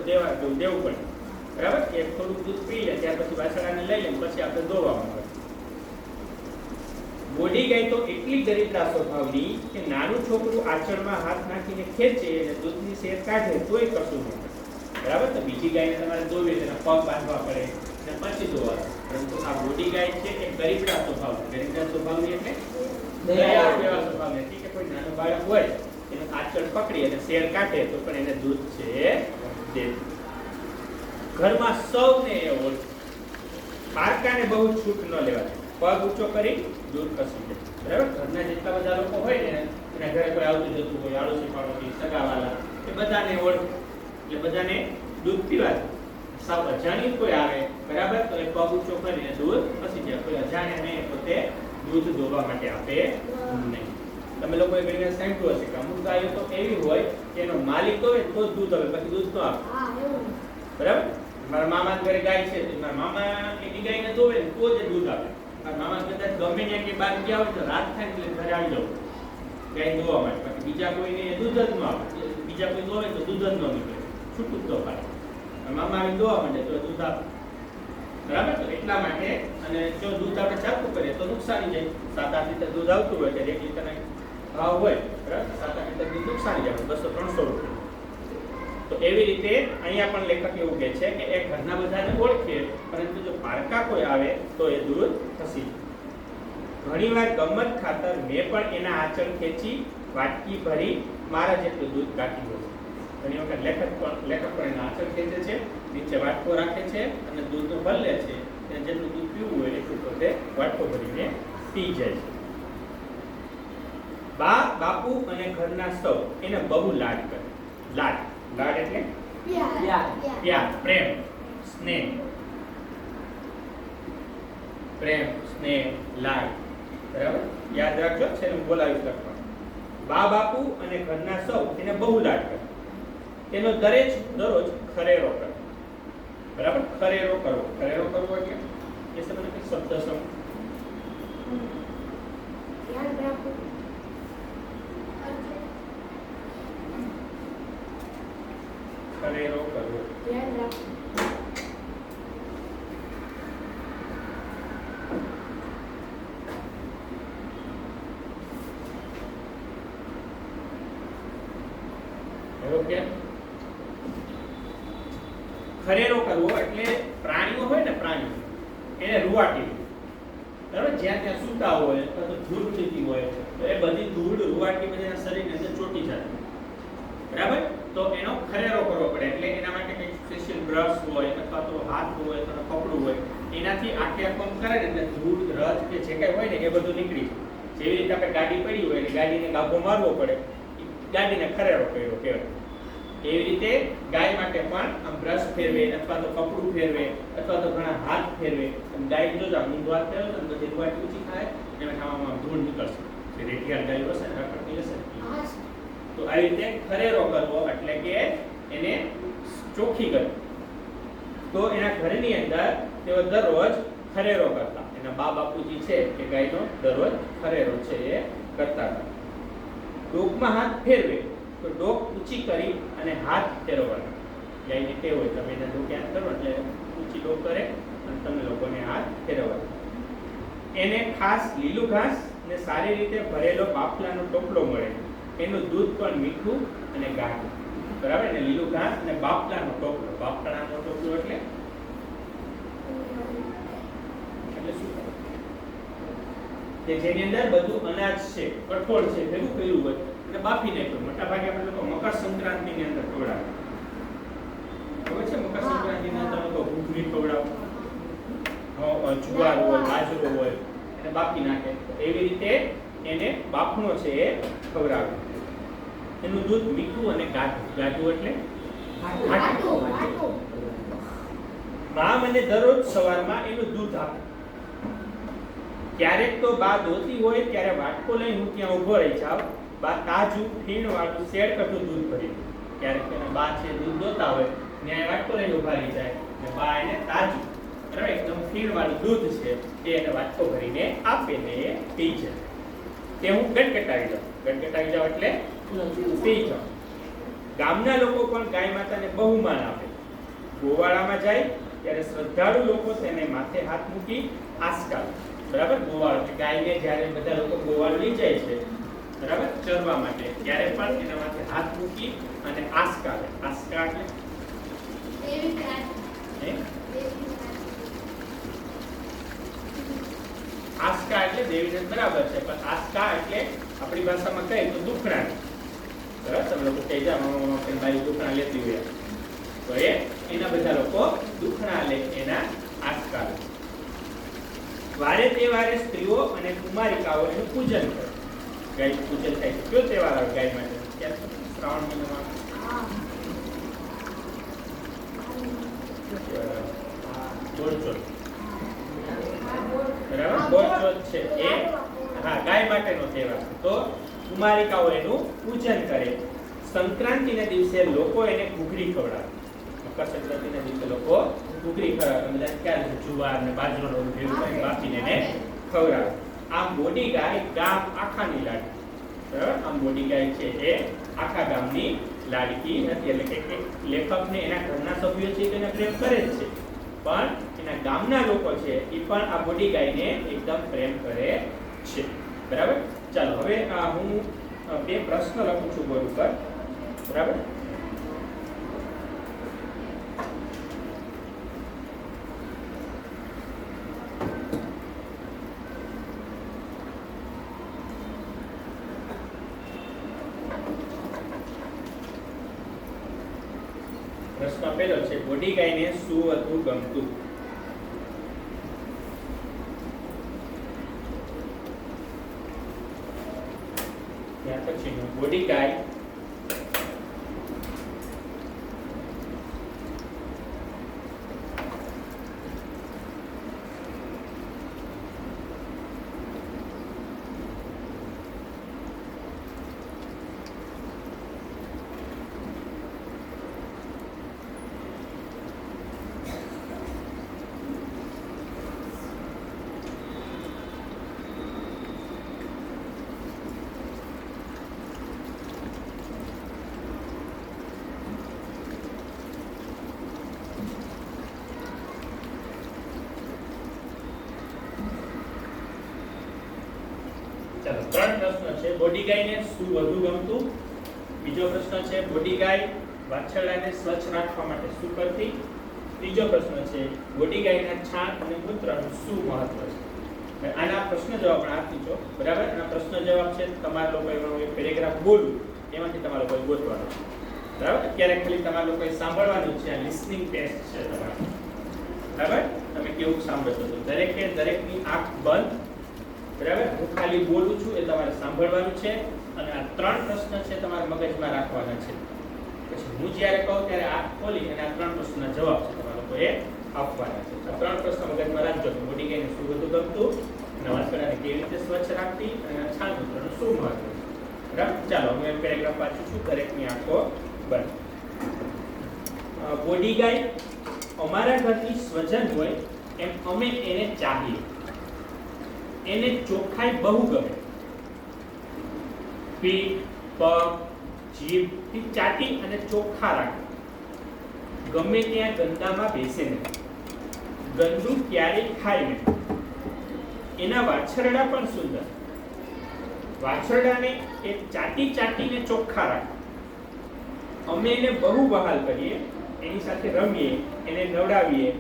દેવું પડે બરાબર. એ થોડુંક દૂધ પી લે ત્યાર પછી વાછડાને લઈ લે પછી આપણે દોવામાં આવે. મોડી ગાય તો એટલી દરિદ્રા સ્વભાવની કે નાનું છોકરું આંચળમાં હાથ નાખીને ખેંચે અને દૂધની શેર કાઢે તોય કશું ન થાય બરાબર. તો બીજી ગાયને તમારે દોવે તેના પગ બાંધવા પડે અને પછી દોવા. પરંતુ આ મોડી ગાય છે એ દરિદ્રા સ્વભાવ. દરિદ્રા સ્વભાવની એટલે દયાળુ એવા સ્વભાવની હતી કે કોઈ નાનું બાળક હોય એનું આંચળ પકડી અને શેર કાઢે તો પણ એને દૂધ છે દે. ઘરમાં સૌને એ હોય, પારકાને બહુ છૂટ ન લેવાય. પગ ઊંચો કરી દૂર ખસી જાય બરાબર. ઘરના જેટલા બધા લોકો હોય ને એના ઘરે કોઈ આવતું જતું હોય, આડોશી પાડોશી સગાવાલા, એ બધાને ઓળખ એટલે બધાને દૂધ પીવા. સાવ અજાણ્યું કોઈ આવે બરાબર તો એ પગ ઊંચો કરીને દૂધ ખસી જાય. કોઈ અજાણ્યા નહીં પોતે દૂધ દોવા માટે આપે નહીં. તમે લોકોએ ઘણી વાર સાંભળ્યું હશે કે અમુક ગાયો તો એવી હોય કે એનો માલિક હોય તો દૂધ આવે, બાકી દૂધ ન આપે બરાબર. મારા મામા ઘરે ગાય છે તો મારા મામા એની ગાયને દોવે ને તો જ દૂધ આપે. મારા મામા કદાચ ગમે ત્યાં કે બહાર ગયા હોય તો રાત થાય એટલે ઘરે આવી જાવ ગાય દોવા માટે, બાકી બીજા કોઈને દૂધ જ ન આપે. બીજા કોઈ દોવે તો દૂધ જ ન નીકળે, છૂટું જ તો પાડે. મામા આવી દોવા માંડે તો દૂધ આપે બરાબર. તો એટલા માટે અને જો દૂધ આપણે ચાલતું કરીએ તો નુકસાની જાય. 7-8 લીટર દૂધ આવતું હોય એટલે 1 લીટરના ભાવ હોય બરાબર, 7-8 લીટર દૂધ નુકસાની જાય 200-300 રૂપિયા. તો એવી રીતે અહીંયા પણ લેખક એવું કહે છે કે એ ઘરના બધાને ઓળખે પરંતુ જો પારકા કોઈ આવે તો એ દૂધ ખસી જાય. ઘણીવાર ગમત ખાતર મેં પણ એના આંચળ ખેંચી વાટકી ભરી મારા જેટલું દૂધ કાઢી હોય. ઘણી વખત લેખક પણ એના આંચળ ખેંચે છે, નીચે વાટકો રાખે છે અને દૂધનો ભર લે છે. તેને જેટલું દૂધ પીવું હોય એટલું પોતે વાટકો ભરીને પી જાય છે. બા બાપુ અને ઘરના સૌ એને બહુ લાડ કરે. લાડ એટલે પ્યાર, પ્રેમ, સ્નેહ. પ્રેમ, સ્નેહ, લાડ બરાબર. યાદ રાખજો છે હું બોલાવીશ લખવા. બા બાપુ અને ઘરના સૌ એને બહુ લાડ કરે. તેનો દરરોજ ખરેરો કરે બરાબર. ખરેરો કરવો એટલે એ સમય કે શબ્દ સમ યાદ રાખો. ખરેરો કરવો યાદ રાખો. ઓકે. ખરેરો કરવો એટલે પ્રાણીઓ હોય ને, પ્રાણીઓ એને રૂવાટી બરાબર. જ્યાં ત્યાં સૂતા હોય અથવા તો ધૂળ ઉડતી હોય તો એ બધી ધૂળ રૂવાટી બધાના શરીરની અંદર ચોટી જાય બરાબર. તો એનો ખરેરો કરવો પડે એટલે એના માટે કંઈક સ્પેશિયલ બ્રશ હોય અથવા તો હાથ હોય અથવા કપડું હોય એનાથી આખે આખો કરે ને એટલે ધૂળ રજ કે જે કંઈ હોય ને એ બધું નીકળી જાય. જેવી રીતે આપણે ગાડી પડી હોય એટલે ગાડીને ગાભો મારવો પડે, ગાડીને ખરેરો કર્યો કહેવાય. એવી રીતે ગાય માટે પણ આમ બ્રશ ફેરવે અથવા તો કપડું ફેરવે અથવા તો ઘણા હાથ ફેરવે. ગાય જો ઊંધો હાથ ફેરવે તો બધી રૂવાટી ઊંચી થાય એમાં ખાવામાં ધૂળ નીકળશે. જે રેટિયાળ ગાય હશે ને રખડતી હશે તો આવી રીતે ખરેરો કરવો એટલે કે એને ચોખ્ખી કરવી. તો એના ઘરની અંદર તેઓ દરરોજ ખરેરો કરતા. એના બા બાપુજી છે કે ગાયનો દરરોજ ખરેરો છે એ કરતા હતા. ડોકમાં હાથ ફેરવે તો ડોક ઊંચી કરી અને હાથ ફેરવવાના. ગાયને ટેવ હોય તમે એને ડોક યાદ કરો એટલે ઊંચી ડોક કરે અને તમે લોકોને હાથ ફેરવવાના. એને ખાસ લીલું ઘાસ ને સારી રીતે ભરેલો બાફલાનો ટોપલો મળે. એનું દૂધ પણ મીઠું અને ગાઢું. બરાબર ને? લીલું ઘાસ અને બાફલાનો ટોપલો. બાફલાનો ટોપલો એટલે શું? કે જેની અંદર બધું અનાજ છે, કઠોળ છે, ભેગું કર્યું હોય અને બાફી નાખ્યું. મોટા ભાગે આપણે લોકો મકર સંક્રાંતિની અંદર ખવડાવે. ખબર છે? મકર સંક્રાંતિની અંદર લોકો ઘૂઘરી ખવડાવે, જુવાર હોય, બાજરો હોય એને બાફી નાખે. એવી રીતે એને બાફણો છે એ ખવડાવે. એનું દૂધ મીઠું અને ગાઢું. ગાઢું એટલે મા મને દરરોજ સવારમાં એનું દૂધ આપે. ક્યારેક તો બા દોતી હોય ત્યારે વાટકો લઈ હું ત્યાં ઊભો રહી જાવ. બા તાજું ફીણ વાળું શેડ કરતું દૂધ ભરી. ક્યારેક એના બા છે દૂધ દોતા હોય ત્યાં વાટકો લઈને ઊભા રહી જાય અને બા એને તાજું બરાબર એકદમ ફીણ વાળું દૂધ છે એ એને વાટકો ભરીને આપે ને એ પી જાય. તે હું ગટગટાવી જાઉં. ગટગટાવી જાઉં એટલે પી જાઉં. ગામના લોકો પણ ગાય માતાને બહુ માન આપે. ગોવાળામાં જાય ત્યારે શ્રદ્ધાળુ લોકો તેને માથે હાથ મૂકી આસકાવે. બરાબર? ગોવાળ એટલે ગાયને જ્યારે બધા લોકો ગોવાળ લઈ જાય છે બરાબર ચરવા માટે ત્યારે પણ એના માથે હાથ મૂકી અને આસકાવે. આસકા એટલે આસ્કા એટલે દેવીને બરાબર છે, પણ આસ્કા એટલે આપણી ભાષામાં કહીએ તો દુખણા. બરાબર? તમે લોકો કહી જાઓ મામા કે ભાઈ દુખણા લેતી હોય તો એના બધા લોકો દુખણા લે એના આસ્કા લે. વારે તહેવારે સ્ત્રીઓ અને કુમારિકાઓ એનું પૂજન કરે. ગાય પૂજન થાય છે. કયો તહેવાર આવે ગાય માટે? શ્રાવણ મહિનામાં બોળચોથ. બરાબર? બોળચોથ છે એ ગાય માટેનો તહેવાર છે. તો કુમારિકાઓ એનું પૂજન કરે. સંક્રાંતિના દિવસે લોકો એને ઘૂઘરી ખવડાવે. મકર સંક્રાંતિના દિવસે લોકો ઘૂઘરી ખવડાવે. બધા ક્યારે જુવાર ને બાજરાનો ભેગું કરીને બાફીને એને ખવડાવે. આમ બોડી ગાય ગામ આખાની લાડકી. બરાબર? આમ બોડી ગાય છે એ આખા ગામની લાડકી નથી. એટલે કે લેખકને એના ઘરના સભ્યો છે તેને પ્રેમ કરે જ છે, પણ એના ગામના લોકો છે એ પણ આ બોડી ગાયને એકદમ પ્રેમ કરે છે. બરાબર? ચાલો હવે હું બે પ્રશ્ન લખું છું બોર્ડ ઉપર. બરાબર? પ્રશ્ન પહેલો છે બોડી ગાયને શું વધુ ગમતું? ત્યાર પછીનું બોડી ગાય ચાલો ત્રણ પ્રશ્ન છે. બોડી ગાયને શું વધુ ગમતું? બીજો પ્રશ્ન છે બોડી ગાય વાછરડાને સ્વચ્છ રાખવા માટે શું કરતી? ત્રીજો પ્રશ્ન છે બોડી ગાયના છાણ અને મૂત્રનું શું મહત્વ છે? આના પ્રશ્ન જવાબ પણ આપી છો. બરાબર? આના પ્રશ્ન જવાબ છે તમારા લોકોએ પેરેગ્રાફ બોલું એમાંથી તમારા લોકોએ ગોતવાનો છે. બરાબર? અત્યારે ખાલી તમારા લોકોએ સાંભળવાનું છે. આ લિસનિંગ ટેસ્ટ છે તમારો. બરાબર? તમે કેવું સાંભળો છો? દરેકે દરેકની આંખ બંધ. બરાબર? હું ખાલી બોલું છું એ તમારે સાંભળવાનું છે અને આ ત્રણ પ્રશ્ન છે તમારે મગજમાં રાખવાના છે. પછી હું જ્યારે કહું ત્યારે આંખ ખોલી અને આ ત્રણ પ્રશ્નના જવાબ છે તમારા લોકોએ આપવાના છે. આ ત્રણ પ્રશ્ન મગજમાં રાખજો. બોડી ગાયને શું વધુ ગમતું, અને વાછરડાને કેવી રીતે સ્વચ્છ રાખવી, અને છાણ મૂત્રનું શું મહત્વ છે. બરાબર? ચાલો હું પેરેગ્રાફ વાંચું છું. દરેકની આંખો બંધ. બોડી ગાય અમારા ઘરની સ્વજન હોય એમ અમે એને ચાહીએ. એને ચોખ્ખાઈ બહુ ગમે. પીઠ, પગ, જીભથી ચાટી અને ચોખ્ખા રાખે, ગમે ત્યાં ગંદામાં બેસે નહીં, ગંદુ ક્યારેય ખાય નહીં, એના વાછરડા પણ સુંદર, વાછરડાને એ ચાટીને ચોખ્ખા રાખે, અમે એને બહુ બહાલ કરીએ, એની સાથે રમીએ, એને નવડાવીએ,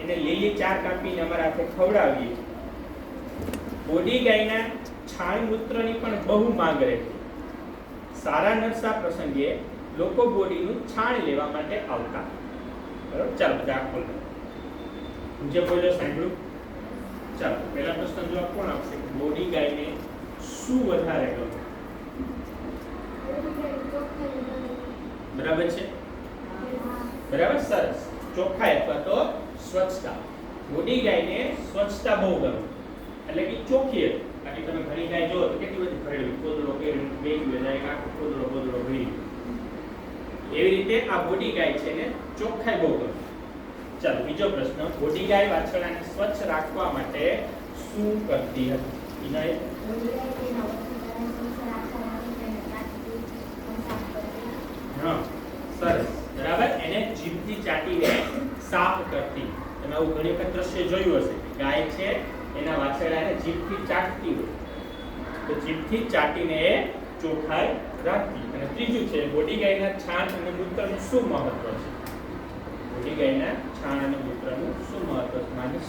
એને લીલી ચાર કાપીને અમારા હાથે ખવડાવીએ. બોડી ગાયના છાણ મૂત્રની પણ બહુ માંગ રહે છે. સારા નરસા પ્રસંગે લોકો બોડીનું છાણ લેવા માટે આવતા. બરાબર, ચાલો બધા ખોલો. જે બોલ્યો સાંભળ્યું. ચાલો પહેલા પ્રશ્ન જવાબ કોણ આપશે? બોડી ગાયને શું વધારે ગમે? બરાબર છે, બરાબર, સરસ. ચોખ્ખાઈ અથવા તો સ્વચ્છતા. બોડી ગાયને સ્વચ્છતા બહુ ગમે, એટલે કે ચોખ્ખી હતી. બાકી તમે ઘણી ગાય જો તો કેટલી બધી ભરેલી, કોદળો પહેરીને બેઠી જાય, આખો કોદળો ભરી. એવી રીતે આ બોડી ગાય છે ને ચોખ્ખાઈ બહુ ગમે. ચાલો બીજો પ્રશ્ન, બોડી ગાય વાછરડાને સ્વચ્છ રાખવા માટે શું કરતી હતી? વિનય. હા, સરસ, બરાબર. એને જીભથી ચાટીને સાફ કરતી. તમે આવું ઘણી વખત દ્રશ્ય જોયું હશે. ગાય છે એના વાછરડાને જીભથી ચાટતી હોય, તો જીભથી ચાટીને એ ચોખ્ખાઈ રાખતી. અને ત્રીજું છે, બોડી ગાયના છાણ અને મૂત્રનું શું મહત્વ છે? બોડી ગાયના છાણ અને મૂત્રનું શું મહત્વ છે? માનસ.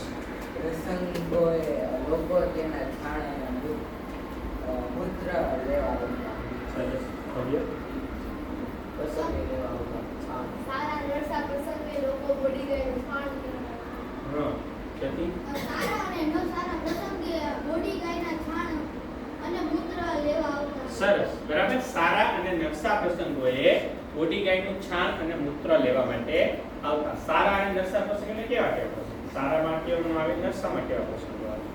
પ્રસંગોએ લોકો તેના છાણ અને મૂત્ર લેવા આવતા. સરસ. ભવ્ય. પ્રસંગે લેવા આવતા છાણ. સારા નરસા પ્રસંગે લોકો બોડી ગાયનું છાણ હા, જતી. સારા અને ન સારા પ્રસંગે બોડી ગાયના છાણ અને મૂત્ર લેવા આવતા. સરસ, બરાબર. સારા અને નરસા પ્રસંગોએ બોડી ગાયનું છાણ અને મૂત્ર લેવા માટે આવતા. સારા અને નરસા પ્રસંગ એટલે કેવા પ્રસંગ? સારામાં કેવું આવે, નરસામાં કેવા પ્રસંગો આવે?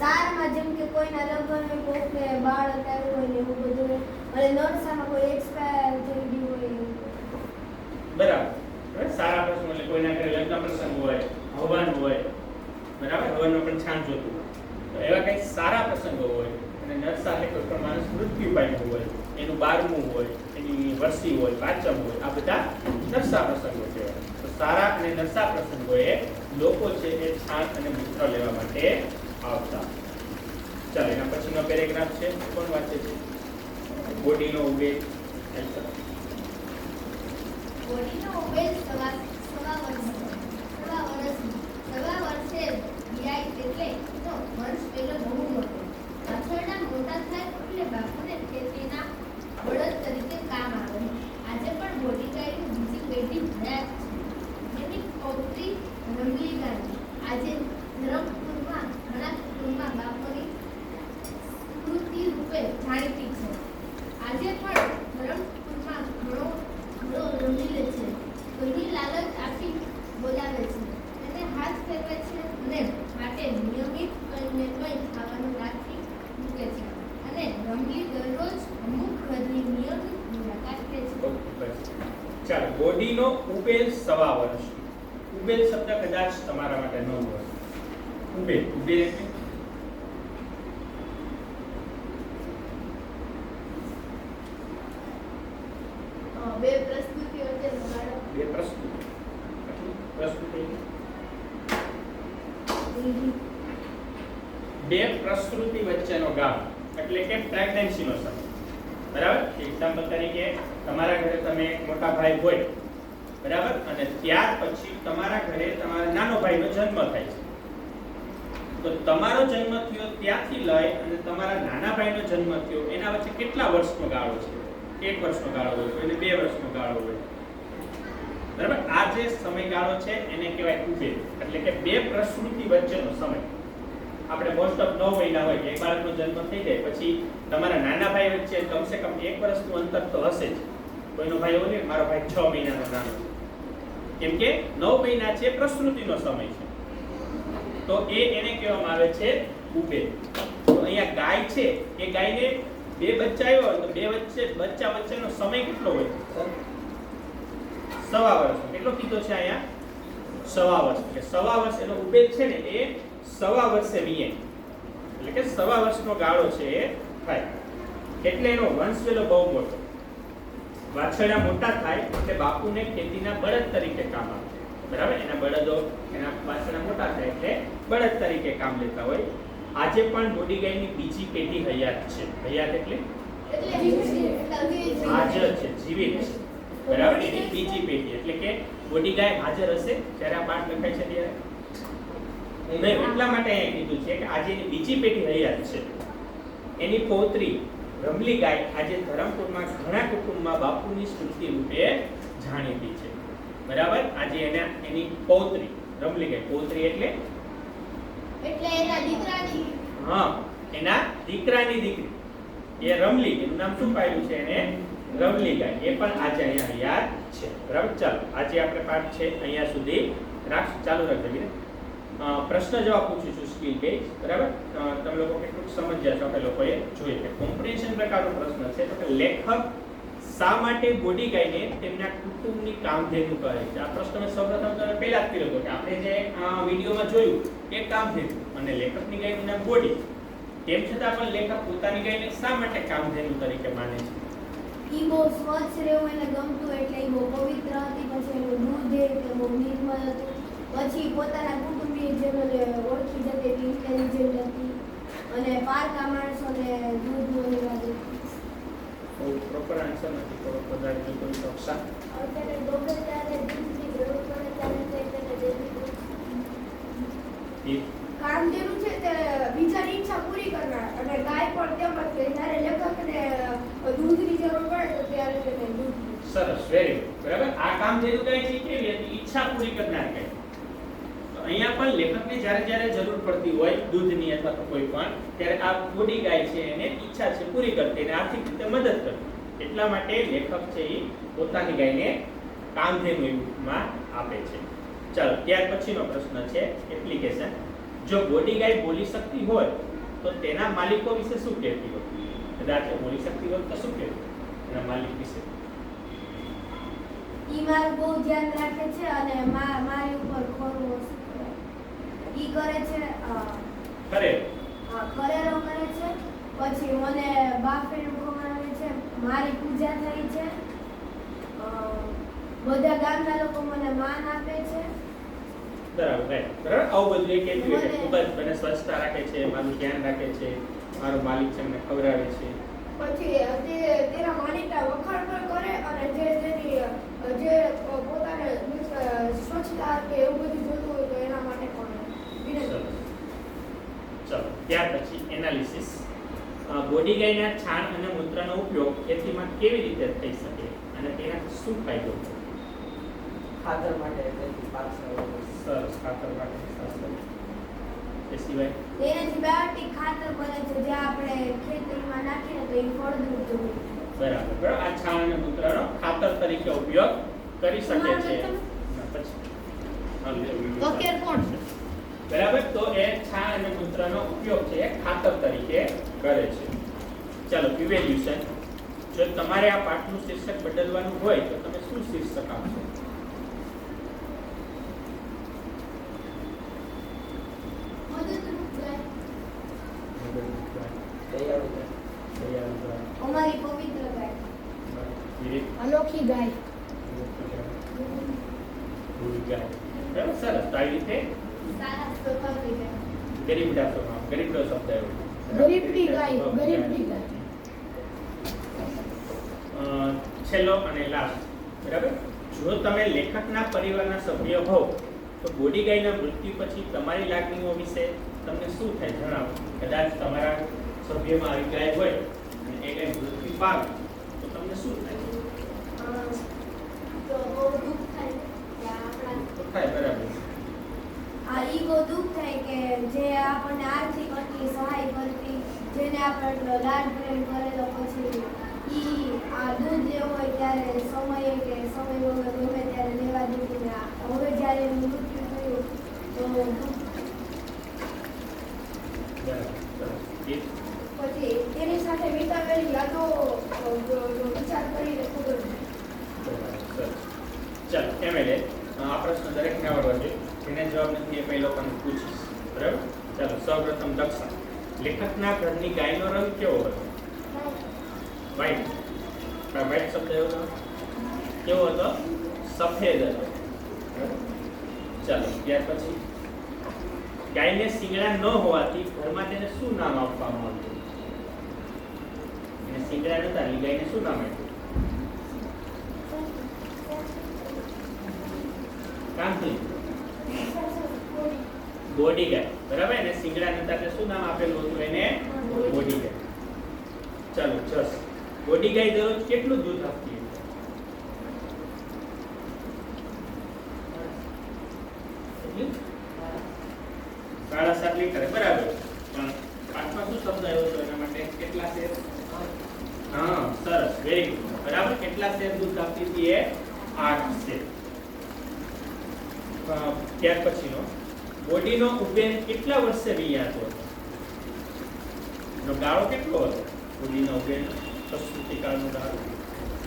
સારામાં જેમ કે કોઈના લગ્ન હોય, કોઈકે બાળક આવ્યું હોય ને એવું બધું હોય. અને નરસામાં કોઈ એક્સપાયર થઈ ગયું હોય એવું. બરાબર. હવે સારા પ્રસંગ એટલે કોઈના ઘરે લગ્ન પ્રસંગ હોય, હવન હોય, બરાબર, હવનનો પણ છાણ જોતું હોય, તો એવા કંઈક સારા પ્રસંગો હોય. અને નરસા એટલે કોઈ પણ માણસ મૃત્યુ પામ્યું હોય, એનું 12મું હોય, એની વર્ષી હોય, 5મ હોય, આ બધા નરસા પ્રસંગો કહેવાય. તો સારા અને નરસા પ્રસંગોએ લોકો છે એ છાણ અને મૂત્ર લેવા માટે આવતા. ચાલો એના પછીનો પેરેગ્રાફ છે, કોણ વાંચે છે? બોડીનો ઉભે. બોડીનો ઉભેલ સવા વર્ષે વ્યાય એટલે તો વર્ષ પહેલો બહુ મોટો. વાછરડા મોટા થાય એટલે બાપુને તેના બળદ તરીકે કામ આવે. આજે પણ બોડી ગાયની બીજી પેઢી હયાત છે. જેની પૌત્રી રંગલી ગાય આજે ધરમપુરમાં ઘણા કુટુંબમાં બાપુની સ્મૃતિ રૂપે જાણીતી છે. આજે પણ ધરમપુરમાં ઘણો રમી લે છે. ઘણી લાલચ આપી બોલાવે છે, અને હાથ ફેરવે છે, અને માટે નિયમિત કંઈને કંઈ ખાવાનું રાખી મૂકે છે. અને રંગલી દરરોજ અમુક ઘરની નિયમિત મુલાકાત લે છે. ચાલો, બોડીનો ઉભેલ સવા વર્ષ. ઉભેલ શબ્દ કદાચ તમારા માટે ન હોય. ઉભેલ એટલે બે પ્રસ્તુતિ વચ્ચે લગાડો. બે પ્રસ્તુતિ. બે પ્રસ્તુતિ વચ્ચેનો ગાળો એટલે કે પ્રેગ્નન્સીનો સમય. બરાબર. એક્ઝામ્પલ તરીકે તમારા ઘરે તમે મોટા ભાઈ હોય, બરાબર, અને ત્યાર પછી તમારા ઘરે તમારા નાનો ભાઈનો જન્મ થાય છે. તો તમારો જન્મ થયો ત્યાંથી લઈ અને તમારા નાના ભાઈનો જન્મ થયો એના વચ્ચે કેટલા વર્ષનો ગાળો છે? 1 વર્ષનો ગાળો હોય, કોઈને 2 વર્ષનો ગાળો હોય. બરાબર. આ જે સમયગાળો છે એને કહેવાય ઉભેલ, એટલે કે બે પ્રસૂતિ વચ્ચેનો સમય. આપણે મોસ્ટ ઓફ 9 મહિના હોય, એક બાળકનો જન્મ થઈ જાય પછી તમારા નાના ભાઈ વચ્ચે કમસે કમ 1 વર્ષનું અંતર તો હશે જ. કોઈનો ભાઈ એવો નહીં મારો ભાઈ 6 મહિનાનો નાનો છે, કેમ કે 9 મહિના છે પ્રસૂતિનો સમય છે. તો એને કહેવામાં આવે છે ઉભેલ. તો અહીંયા ગાય છે, એ ગાયને 2 બચ્ચા આવ્યા હોય તો 2 બચ્ચા વચ્ચેનો સમય કેટલો હોય? સવા વર્ષ. કેટલો કીધો છે અહીંયા? સવા વર્ષ. એટલે સવા વર્ષ એનો ઉભેલ છે ને એ સવા વર્ષે વીએ, એટલે કે સવા વર્ષનો ગાળો છે એ થાય. એટલે એનો વંશ વેલો બહુ મોટો. વાછરડા મોટા થાય એટલે બાપુને ખેતીના બળદ તરીકે કામ આપે. બરાબર, એના બળદો એના વાછરડા મોટા થાય એટલે બળદ તરીકે કામ લેતા હોય. આજે પણ બોડી ગાયની બીજી પેઢી હયાત છે. હયાત એટલે હાજર છે, જીવિત છે. બરાબર, એની બીજી પેઢી એટલે કે બોડી ગાય હાજર હશે જ્યારે આ પાઠ લખાય છે ત્યારે નહીં. એટલા માટે અહીંયા કીધું છે કે આજે એની બીજી પેઢી હયાત છે. એની પૌત્રી રમલી ગાય આજે ધરમપુરમાં ઘણા કુટુંબમાં બાપુની સ્મૃતિ રૂપે જાણીતી છે. બરાબર, આજે એની પૌત્રી રમલી ગાય, પૌત્રી એટલે એના દીકરાની એના દીકરાની દીકરી એ રમલી, એનું નામ શું પાડ્યું છે એને? રમલી ગાય. એ પણ આજે અહીંયા હયાત છે. બરાબર, ચાલો આજે આપણે પાઠ છે અહીંયા સુધી ચાલુ રાખજો. પ્રશ્ન જવાબ પૂછું છું સ્કિલ બેઝ. બરાબર, તમે લોકો કેટલું સમજ્યા છો આપણે લોકોએ જોઈએ કે કોમ્પ્રિહેન્શન પ્રકારનો પ્રશ્ન છે તો કે લેખક શા માટે બોડી ગાયને તેમના કુટુંબની કામધેનુ કહે છે? આ પ્રશ્ન મેં સૌપ્રથમ પહેલા જ કર્યો હતો કે આપણે જે આ વિડીયોમાં જોયું એ કામધેનુ અને લેખકની ગાયનું નામ બોડી. તેમ છતાં પણ લેખક પોતાની ગાયને શા માટે કામધેનુ તરીકે માને છે? ઈ બહુ સ્વચ્છ રહેવું એને ગમતું એટલે ઈ બહુ પવિત્ર હતી. પછી એનું દૂધ એ કે બહુ નિર્મળ હતું. પછી પોતાના કુટુંબીજનોને ઓળખી જતી એટલી ઇન્ટેલિજન્ટ હતી અને પારકા માણસોને દૂધ દોહી હતી. પ્રોપર આન્સર નથી, થોડો વધારે જો કોઈ સક્ષમ અત્યારે ગમે ત્યારે દૂધની જરૂર પડે ત્યારે તેને દેવી કામધેનુ છે તે બીજાની ઈચ્છા પૂરી કરનાર અને ગાય પણ તેમ જ કે જ્યારે લેખકને દૂધની જરૂર પડે તો ત્યારે તેને દૂધ. સરસ, વેરી ગુડ. બરાબર, આ કામધેનુ ગાય છે કેવી હતી? ઈચ્છા પૂરી કરનાર ગાય. તો અહીંયા પણ લેખકને જ્યારે જરૂર પડતી હોય દૂધની અથવા તો કોઈ પણ ત્યારે આ બોડી ગાય છે એને ઈચ્છા છે પૂરી કરતી અને આર્થિક રીતે મદદ કરતી. એટલા માટે લેખક છે એ પોતાની ગાયને કામધેનુ માં આપે છે. ચાલો, ત્યાર પછીનો પ્રશ્ન છે એપ્લિકેશન. જો બોડી ગાય બોલી શકતી હોય તો તેના માલિકો વિશે શું કહેતી હોય? કદાચ બોલી શકતી હોય તો શું કહેતી એના માલિક વિશે? ઈ મારું બહુ ધ્યાન રાખે છે અને મારી ઉપર ખોરું ઓછું કરે. ઈ કરે છે ખરેરો કરે છે. પછી મને બાફેલું ખવડાવે છે. મારી પૂજા થાય છે. બધા ગામના લોકો મને માન આપે છે. બરાબર, આવું બધું એ કહેતું હોય કે ખૂબ જ મને સ્વચ્છતા રાખે છે, મારું ધ્યાન રાખે છે, મારો માલિક છે મને ખવડાવે છે. પછી તેના માલિકના વખાણ પણ કરે અને જે પોતાને સ્વચ્છતા કે એવું બધું જોતું હોય તો એના માટે પણ વિનંતી. ચાલો, ત્યાર પછી એનાલિસિસ. બોડી ગાયના છાણ અને મૂત્રનો ઉપયોગ ખેતીમાં કેવી રીતે થઈ શકે અને તેનાથી શું ફાયદો છે? ખાતર માટે પાક સારો સરસ, ખાતર માટે સરસ. એ સિવાય તેનાથી બાયોટિક ખાતર બને છે જે આપણે ખેતરમાં નાખીને તો એ ફળદ્રુપ જમીન. બરાબર, આ છાણ અને મૂત્રનો ખાતર તરીકે ઉપયોગ કરી શકે છે. બરાબર, તો એ છાણ અને મૂત્રનો ઉપયોગ છે એ ખાતર તરીકે કરે છે. ચાલો, ઇવેલ્યુશન. જો તમારે આ પાઠનું શીર્ષક બદલવાનું હોય તો તમે શું શીર્ષક આપશો? અમારી પવિત્ર ગાય, અનોખી ગાય. બરાબર, સરસ. તો આવી રીતે સારા સ્વભાવની ગાય. ગરીબડા સ્વભાવ, ગરીબડો શબ્દ આવ્યો. ગરીબની ગાય, ગરીબની ગાય. છેલ્લો અને લાસ્ટ. બરાબર, જો તમે લેખકના પરિવારના સભ્ય હોવ તો બોડી ગાયના મૃત્યુ પછી તમારી લાગણીઓ વિશે તમને શું થાય જણાવો. કદાચ તમારા સભ્યમાં આવી ગાય હોય અને એ ગાય મૃત્યુ પામે તો તમને શું થાય? તો બહુ દુઃખ થાય કે આપણા તો થાય. બરાબર, ઈ બહુ દુઃખ થાય કે જે આપણને આર્થિક આટલી સહાય કરતી, જેને આપણે લાડ પ્રેમ કરેલો, પછી ઈ આ દૂધ લેવો હોય ત્યારે સમય વગર ગમે ત્યારે લેવા દીધી ને હવે જ્યારે એનું મૃત્યુ થયું તો દુઃખ. પછી તેની સાથે વિતાવેલી યાદો વિચાર કરીને ખૂબ જ. ચાલો, એમએલએ આ પ્રશ્ન દરેકને આવડવો જોઈએ. જેને જવાબ નથી એ પહેલા લોકોને પૂછીશ. બરાબર, ચાલો, સૌપ્રથમ દક્ષા. લેખકના ઘરની ગાયનો રંગ કેવો હતો? વ્હાઈટ. વ્હાઈટ શબ્દ એવો હતો કેવો હતો? સફેદ હતો. ચાલો ત્યાર પછી ગાયને શિંગડા ન હોવાથી ઘરમાં તેને શું નામ આપવામાં આવતું? એને શિંગડા નતા એટલે ગાયને શું નામ આપ્યું? કાંતિ બોડી ગાય. બરાબર. એને શિંગડા નતા એટલે શું નામ આપેલું હતું? એને બોડી ગાય. ચાલો જસ બોડી ગાય દરરોજ કેટલું દૂધ આપતી હતી? કેટલું? 7.5 લીટર. બરાબર. પણ પાઠમાં શું શબ્દ આવ્યો હતો એના માટે? કેટલા શેર? હા સરસ, વેરી ગુડ. બરાબર. કેટલા શેર દૂધ આપતી હતી? એ 8 શેર. ત્યાર પછીનો બોડીનો ઉભેર કેટલા વર્ષે વિયાતો હતો? એનો ગાળો કેટલો હતો? બોડીનો ઉભેર પ્રસૂતિ કાળનો ગાળો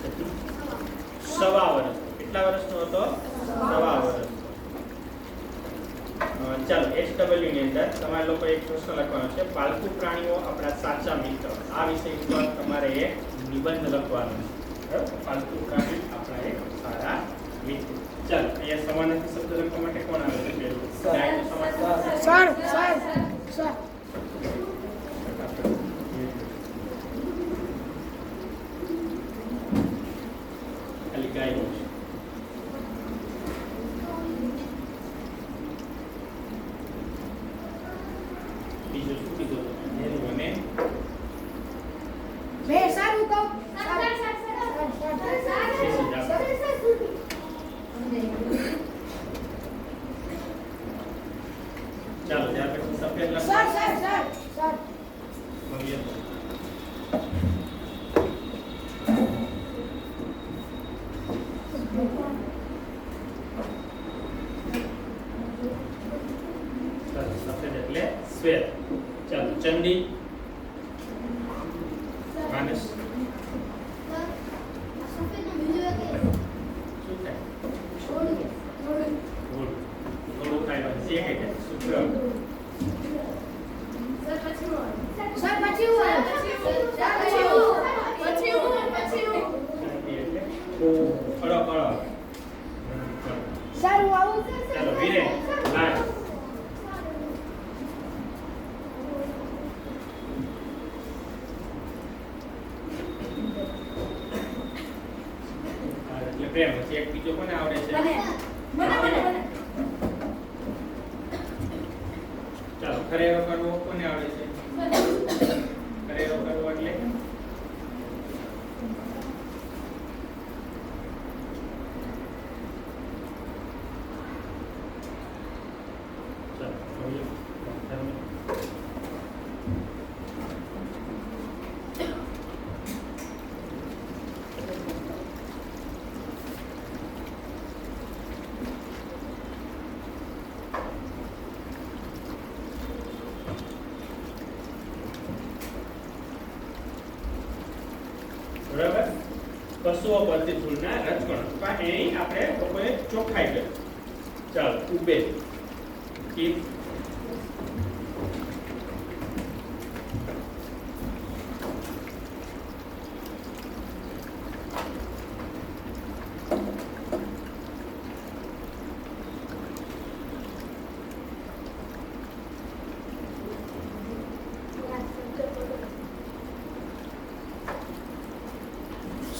1.25 વર્ષ. કેટલા વર્ષનો હતો? 1.25 વર્ષ. ચાલો HW ની અંદર તમારે લોકો એક પ્રશ્ન લખવાનો છે. પાલતુ પ્રાણીઓ આપણા સાચા મિત્ર. આ વિષય ઉપર તમારે એક નિબંધ લખવાનો છે. બરાબર. પાલતુ પ્રાણી આપણા એક સારા મિત્ર. ચાલો અહીંયા સમાનાર્થી શબ્દ લખવા માટે કોણ આવે છે? પહેલું ગાયનો સમાનાર્થી સર સર ખાલી ગાયનો છે. બીજું શું કીધું તમે? અને બે સારું કહું ચાલો ત્યાર પછી સફેદ લખો. સર ભવ્ય. સફેદ એટલે શ્વેત. ચાલો ચંડી માનસ સફેદનો બીજો એક શું થાય? છોડ થોડું થાય છે કે શુક્ર. સર પછી સર પછી હું ચંડી એટલે અળો અળો. સર હું આવું ચાલો વીરે લાલ. એટલે પ્રેમ. પછી એક બીજો કોને આવડે છે? ચાલો ખરેરો કરવો કોને આવડે છે? ખરેરો કરવો એટલે ચાલો જોઈએ. બરાબર. પશુઓ પરથી ફૂલના રજકણો પણ એની આપણે લોકોએ ચોખ્ખાઈ કરી. ચાલો ઉભે ટીપ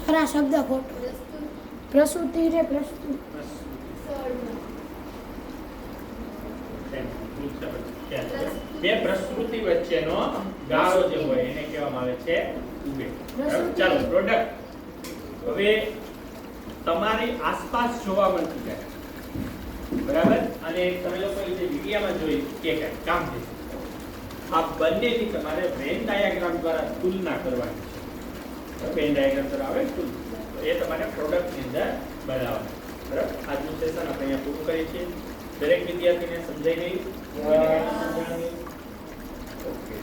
સર આ શબ્દ ખોટો પ્રસૂતિ રે પ્રસૂતિ બે પ્રસ્તુતિ વચ્ચેનો ગાળો જે હોય એને કહેવામાં આવે છે ઉભે. ચાલો પ્રોડક્ટ હવે તમારી આસપાસ જોવા મળતી જાય. બરાબર. અને તમે લોકો જે વિડિયામાં જોઈ કે કામ છે આ બંનેની તમારે વેન ડાયાગ્રામ દ્વારા તુલના કરવાની છે. વેન ડાયાગ્રામ દ્વારા આવે તુલના તો એ તમારે પ્રોડક્ટની અંદર બનાવવાનું. બરાબર. આજનું સેશન આપણે અહીંયા પૂરું કરીએ છીએ. દરેક વિદ્યાર્થીને સમજાઈ ગયું? ઓકે.